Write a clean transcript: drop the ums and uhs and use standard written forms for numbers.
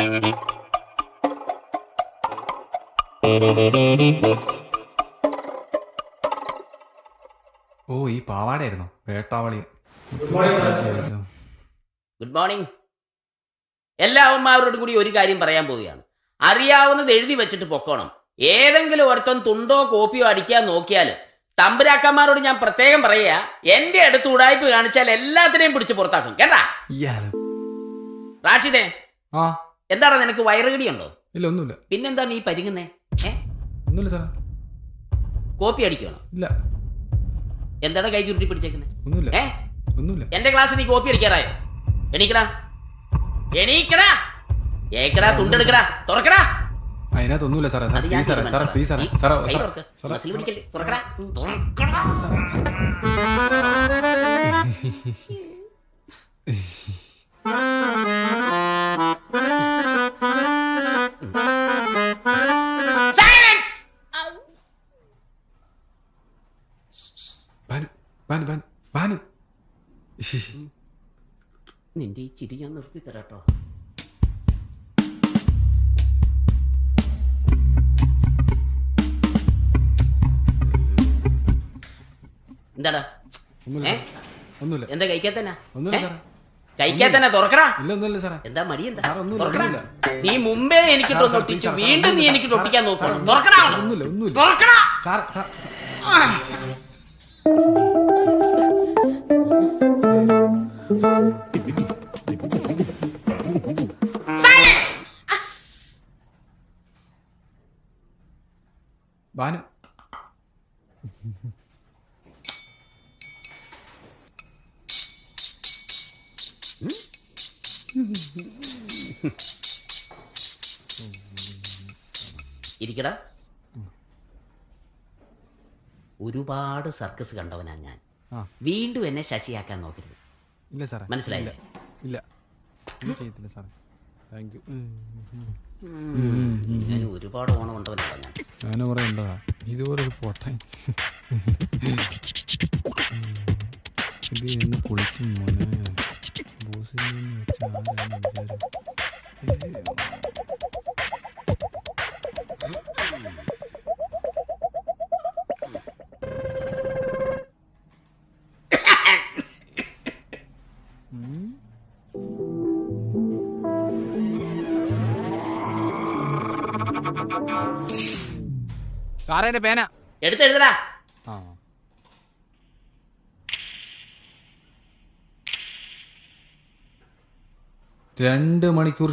ഓ ഈ പാവാടായിരുന്നു വേട്ടാവളി. Good morning. എല്ലാവന്മാരോടും കൂടി ഒരു കാര്യം പറയാൻ പോവുകയാണ്. അറിയാവുന്നത് എഴുതി വെച്ചിട്ട് പൊക്കോണം. ഏതെങ്കിലും ഒരുത്തൻ തുണ്ടോ കോപ്പിയോ അടിക്കാൻ നോക്കിയാൽ തമ്പുരാക്കന്മാരോട് ഞാൻ പ്രത്യേകം പറയുക, എന്റെ അടുത്ത് ഉടായ്പ് കാണിച്ചാൽ എല്ലാത്തിനെയും പിടിച്ച് പുറത്താക്കും കേട്ടാ. റാഷിദേ, എന്താണ് നിനക്ക് വയറുകടിയുണ്ടോ? ഇല്ല, ഒന്നുമില്ല. പിന്നെന്താ നീ പരിങ്ങുന്നേ? ഒന്നുമില്ല സാറേ. കോപ്പി അടിക്കണോ? ഇല്ല. എന്താണ് കൈ ചുരുട്ടി പിടിച്ചേക്കുന്നത്? ഒന്നുമില്ല. ഒന്നുമില്ല. എന്റെ ക്ലാസ് നീ കോപ്പി അടിക്കാറായോ? എണീക്കടാ, എണീക്കടാ, ഏക്കടാ, തുണ്ടെടുക്കടാ, തുറക്കടാ. അതിനകത്തൊന്നുമില്ല സാറേ. നിന്റെ ഈ ചിരി ഞാൻ നിർത്തി തരാട്ടോ. എന്താടാ? എന്താ കഴിക്കാത്തന്നെ? കഴിക്കാത്തന്നെ തുറക്കടാ. എന്താ മടി? എന്താ തുറക്കടാ? നീ മുമ്പേ എനിക്ക് ഒട്ടിച്ചു, വീണ്ടും നീ എനിക്ക് ഒട്ടിക്കാൻ നോക്കണം. തുറക്കടാ, തുറക്കടാ. ബാനു, ഇരിക്കടാ. ഒരുപാട് സർക്കസ് കണ്ടവനാ ഞാൻ. വീണ്ടും എന്നെ ശശിയാക്കാൻ നോക്കരുത്. ഇല്ല സാറേ. മനസ്സിലായില്ലേ? ഇല്ല, ചെയ്യത്തില്ല സാറേ. Thank you. ഞാൻ ഒരുപാട് ഓണം ഉണ്ടവനാ ഞാൻ. ഞാനും കുറെ ഉണ്ടതാ ഇതുപോലൊരു പോട്ടാൻ. ഇത് എന്ന് കുളിക്കും മോനെ. ബോസിൽ നിന്ന് വെച്ച ആരാണ് വിചാരം? സാറേ എന്റെ പേന എടുത്തെഴുതടാ. 2 മണിക്കൂർ